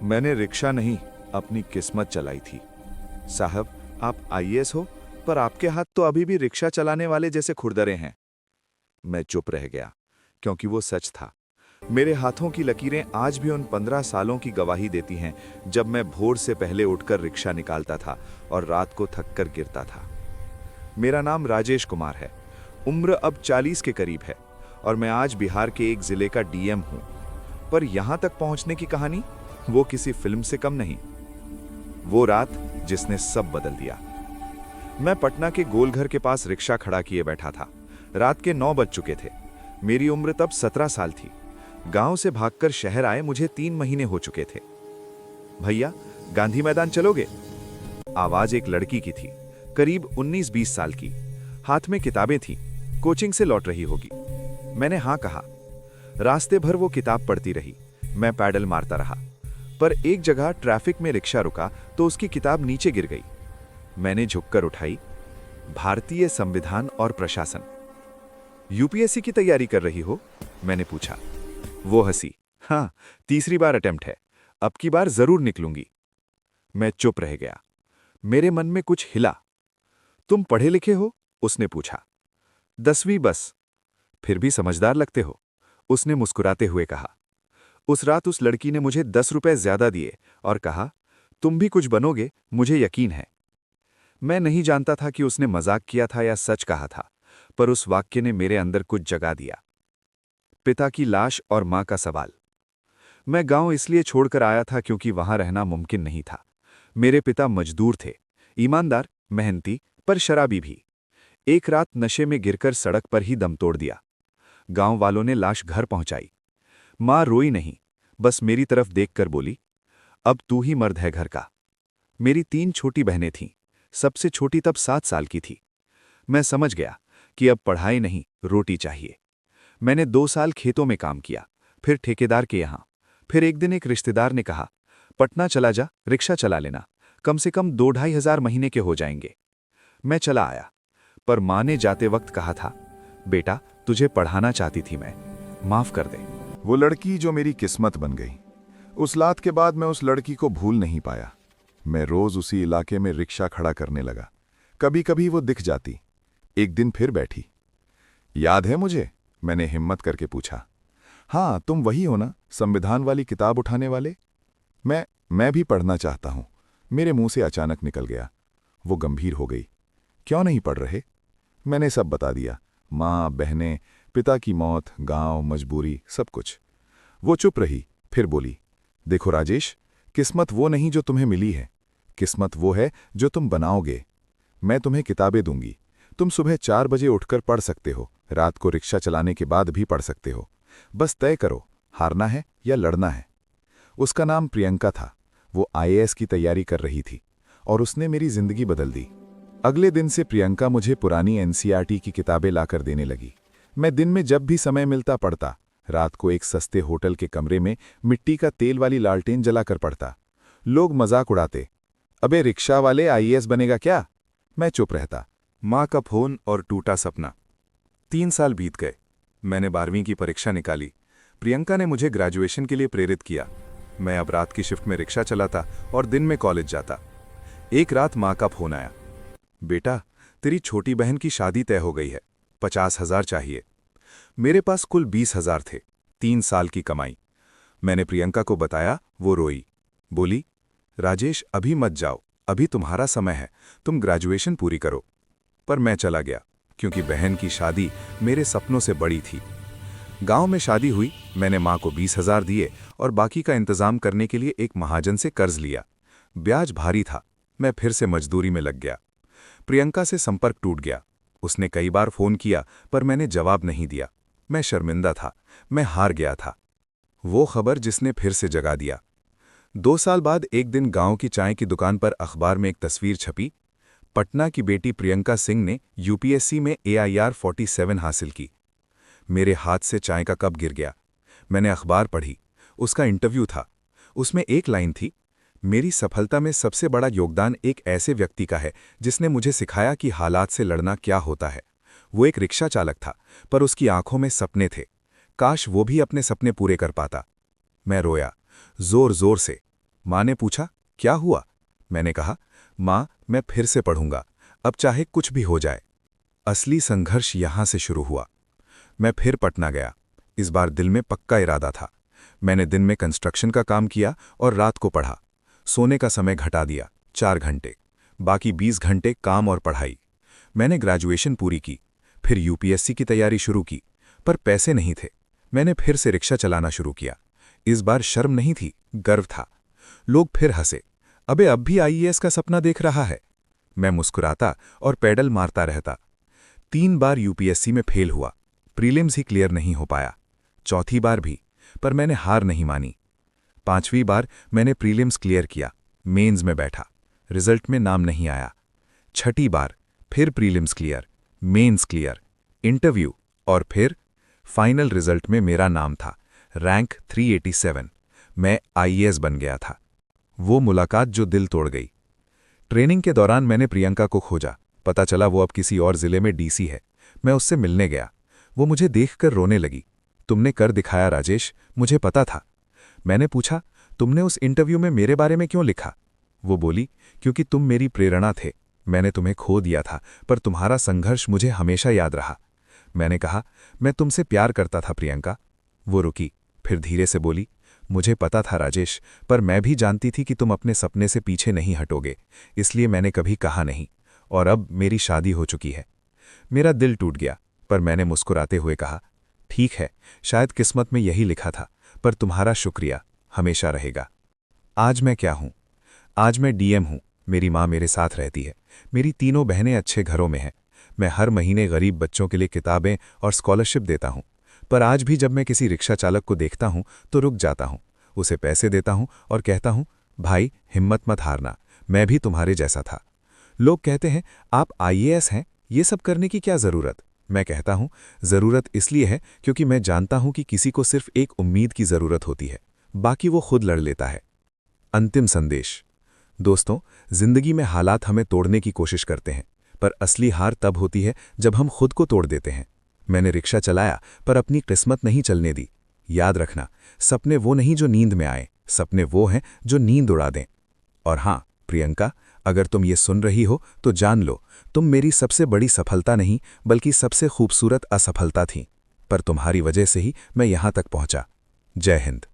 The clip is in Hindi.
मैंने रिक्शा नहीं, अपनी किस्मत चलाई थी। साहब, आप आईएएस हो, पर आपके हाथ तो अभी भी रिक्शा चलाने वाले जैसे खुरदरे हैं। मैं चुप रह गया, क्योंकि वो सच था। मेरे हाथों की लकीरें आज भी उन 15 सालों की गवाही देती हैं, जब मैं भोर से पहले उठकर रिक्शा निकालता था और रात को थककर गिरता था। मेरा नाम राजेश कुमार है। उम्र अब 40 के करीब है और मैं आज बिहार के एक जिले का डीएम हूं। पर यहां तक पहुंचने की कहानी वो किसी फिल्म से कम नहीं। वो रात जिसने सब बदल दिया। मैं पटना के गोलघर के पास रिक्शा खड़ा किए बैठा था। रात के 9 बज चुके थे। मेरी उम्र तब 17 साल थी। गांव से भागकर शहर आए मुझे 3 महीने हो चुके थे। भैया, गांधी मैदान चलोगे? आवाज एक लड़की की थी, करीब 19-20 साल की। हाथ में किताबें थी, कोचिंग से लौट रही होगी। मैंने हाँ कहा। रास्ते भर वो किताब पढ़ती रही। मैं पैडल मारता रहा, पर एक जगह ट्रैफिक में रिक्शा रुका तो उसकी किताब नीचे गिर गई। मैंने झुककर उठाई। भारतीय संविधान और प्रशासन। यूपीएससी की तैयारी कर रही हो? मैंने पूछा। वो हंसी। हाँ, तीसरी बार अटेम्प्ट है, अब की बार जरूर निकलूंगी। मैं चुप रह गया। मेरे मन में कुछ हिला। तुम पढ़े लिखे हो? उसने पूछा। 10वीं बस। फिर भी समझदार लगते हो, उसने मुस्कुराते हुए कहा। उस रात उस लड़की ने मुझे 10 रुपए ज्यादा दिए और कहा, तुम भी कुछ बनोगे, मुझे यकीन है। मैं नहीं जानता था कि उसने मजाक किया था या सच कहा था, पर उस वाक्य ने मेरे अंदर कुछ जगा दिया। पिता की लाश और मां का सवाल। मैं गांव इसलिए छोड़कर आया था क्योंकि वहां रहना मुमकिन नहीं था। मेरे पिता मजदूर थे, ईमानदार, मेहनती, पर शराबी भी। एक रात नशे में गिरकर सड़क पर ही दम तोड़ दिया। गांव वालों ने लाश घर पहुंचाई। मां रोई नहीं, बस मेरी तरफ देखकर बोली, अब तू ही मर्द है घर का। मेरी 3 छोटी बहनें थीं, सबसे छोटी तब 7 साल की थी। मैं समझ गया कि अब पढ़ाई नहीं, रोटी चाहिए। मैंने 2 साल खेतों में काम किया, फिर ठेकेदार के यहां। फिर एक दिन एक रिश्तेदार ने कहा, पटना चला जा, रिक्शा चला लेना, कम से कम 2-2.5 हजार महीने के हो जाएंगे। मैं चला आया, पर मां ने जाते वक्त कहा था, बेटा, तुझे पढ़ाना चाहती थी मैं, माफ कर दे। वो लड़की जो मेरी किस्मत बन गई। उस रात के बाद मैं उस लड़की को भूल नहीं पाया। मैं रोज उसी इलाके में रिक्शा खड़ा करने लगा। कभी कभी वो दिख जाती। एक दिन फिर बैठी। याद है मुझे? मैंने हिम्मत करके पूछा। हाँ, तुम वही हो ना, संविधान वाली किताब उठाने वाले? मैं भी पढ़ना चाहता हूं। मेरे मुंह से अचानक निकल गया। वो गंभीर हो गई। क्यों नहीं पढ़ रहे? मैंने सब बता दिया। माँ, बहनें, पिता की मौत, गांव, मजबूरी, सब कुछ। वो चुप रही, फिर बोली, देखो राजेश, किस्मत वो नहीं जो तुम्हें मिली है, किस्मत वो है जो तुम बनाओगे। मैं तुम्हें किताबें दूंगी। तुम सुबह 4 बजे उठकर पढ़ सकते हो, रात को रिक्शा चलाने के बाद भी पढ़ सकते हो। बस तय करो, हारना है या लड़ना है। उसका नाम प्रियंका था। वो आईएएस की तैयारी कर रही थी और उसने मेरी जिंदगी बदल दी। अगले दिन से प्रियंका मुझे पुरानी एनसीईआरटी की किताबें लाकर देने लगी। मैं दिन में जब भी समय मिलता पढ़ता। रात को एक सस्ते होटल के कमरे में मिट्टी का तेल वाली लालटेन जलाकर पढ़ता। लोग मजाक उड़ाते, अबे रिक्शा वाले आईएएस बनेगा क्या? मैं चुप रहता। मां का फोन और टूटा सपना। 3 साल बीत गए। मैंने 12वीं की परीक्षा निकाली। प्रियंका ने मुझे ग्रेजुएशन के लिए प्रेरित किया। मैं अब रात की शिफ्ट में रिक्शा चलाता और दिन में कॉलेज जाता। एक रात मां का फोन आया, बेटा, तेरी छोटी बहन की शादी तय हो गई है, 50,000 चाहिए। मेरे पास कुल 20,000 थे, 3 साल की कमाई। मैंने प्रियंका को बताया, वो रोई। बोली, राजेश, अभी मत जाओ, अभी तुम्हारा समय है, तुम ग्रेजुएशन पूरी करो। पर मैं चला गया, क्योंकि बहन की शादी मेरे सपनों से बड़ी थी। गांव में शादी हुई। मैंने मां को 20,000 दिए और बाकी का इंतजाम करने के लिए एक महाजन से कर्ज लिया। ब्याज भारी था। मैं फिर से मजदूरी में लग गया। प्रियंका से संपर्क टूट गया। उसने कई बार फोन किया, पर मैंने जवाब नहीं दिया। मैं शर्मिंदा था, मैं हार गया था। वो खबर जिसने फिर से जगा दिया। 2 साल बाद एक दिन गांव की चाय की दुकान पर अखबार में एक तस्वीर छपी। पटना की बेटी प्रियंका सिंह ने यूपीएससी में AIR 47 हासिल की। मेरे हाथ से चाय का कप गिर गया। मैंने अखबार पढ़ी। उसका इंटरव्यू था। उसमें एक लाइन थी, मेरी सफलता में सबसे बड़ा योगदान एक ऐसे व्यक्ति का है जिसने मुझे सिखाया कि हालात से लड़ना क्या होता है। वो एक रिक्शा चालक था, पर उसकी आंखों में सपने थे। काश वो भी अपने सपने पूरे कर पाता। मैं रोया, जोर जोर से। माँ ने पूछा, क्या हुआ? मैंने कहा, माँ, मैं फिर से पढ़ूंगा, अब चाहे कुछ भी हो जाए। असली संघर्ष यहां से शुरू हुआ। मैं फिर पटना गया। इस बार दिल में पक्का इरादा था। मैंने दिन में कंस्ट्रक्शन का काम किया और रात को पढ़ा। सोने का समय घटा दिया, 4 घंटे। बाकी 20 घंटे काम और पढ़ाई। मैंने ग्रेजुएशन पूरी की, फिर यूपीएससी की तैयारी शुरू की, पर पैसे नहीं थे। मैंने फिर से रिक्शा चलाना शुरू किया। इस बार शर्म नहीं थी, गर्व था। लोग फिर हंसे, अबे अब भी आईएएस का सपना देख रहा है। मैं मुस्कुराता और पैडल मारता रहता। 3 बार यूपीएससी में फेल हुआ, प्रीलिम्स ही क्लियर नहीं हो पाया। चौथी बार भी, पर मैंने हार नहीं मानी। 5वीं बार मैंने प्रीलिम्स क्लियर किया, मेंस में बैठा, रिजल्ट में नाम नहीं आया। 6ठी बार फिर prelims clear, mains clear, interview और फिर फाइनल रिजल्ट में मेरा नाम था, रैंक 387। मैं आईएएस बन गया था। वो मुलाकात जो दिल तोड़ गई। ट्रेनिंग के दौरान मैंने प्रियंका को खोजा। पता चला वो अब किसी और जिले में डीसी है। मैं उससे मिलने गया। वो मुझे देखकर रोने लगी। तुमने कर दिखाया राजेश, मुझे पता था। मैंने पूछा, तुमने उस इंटरव्यू में मेरे बारे में क्यों लिखा? वो बोली, क्योंकि तुम मेरी प्रेरणा थे। मैंने तुम्हें खो दिया था, पर तुम्हारा संघर्ष मुझे हमेशा याद रहा। मैंने कहा, मैं तुमसे प्यार करता था प्रियंका। वो रुकी, फिर धीरे से बोली, मुझे पता था राजेश, पर मैं भी जानती थी कि तुम अपने सपने से पीछे नहीं हटोगे, इसलिए मैंने कभी कहा नहीं। और अब मेरी शादी हो चुकी है। मेरा दिल टूट गया, पर मैंने मुस्कुराते हुए कहा, ठीक है, शायद किस्मत में यही लिखा था, पर तुम्हारा शुक्रिया हमेशा रहेगा। आज मैं क्या हूं? आज मैं डीएम हूं। मेरी माँ मेरे साथ रहती है। मेरी तीनों बहनें अच्छे घरों में हैं। मैं हर महीने गरीब बच्चों के लिए किताबें और स्कॉलरशिप देता हूं। पर आज भी जब मैं किसी रिक्शा चालक को देखता हूं तो रुक जाता हूं, उसे पैसे देता हूं और कहता हूं, भाई हिम्मत मत हारना, मैं भी तुम्हारे जैसा था। लोग कहते हैं, आप आईएएस हैं, ये सब करने की क्या जरूरत? मैं कहता हूं, जरूरत इसलिए है क्योंकि मैं जानता हूं कि किसी को सिर्फ एक उम्मीद की जरूरत होती है, बाकी वो खुद लड़ लेता है। अंतिम संदेश। दोस्तों, जिंदगी में हालात हमें तोड़ने की कोशिश करते हैं, पर असली हार तब होती है जब हम खुद को तोड़ देते हैं। मैंने रिक्शा चलाया, पर अपनी किस्मत नहीं चलने दी। याद रखना, सपने वो नहीं जो नींद में आए, सपने वो हैं जो नींद उड़ा दें। और हाँ प्रियंका, अगर तुम ये सुन रही हो तो जान लो, तुम मेरी सबसे बड़ी सफलता नहीं बल्कि सबसे खूबसूरत असफलता थी। पर तुम्हारी वजह से ही मैं यहां तक पहुंचा। जय हिंद।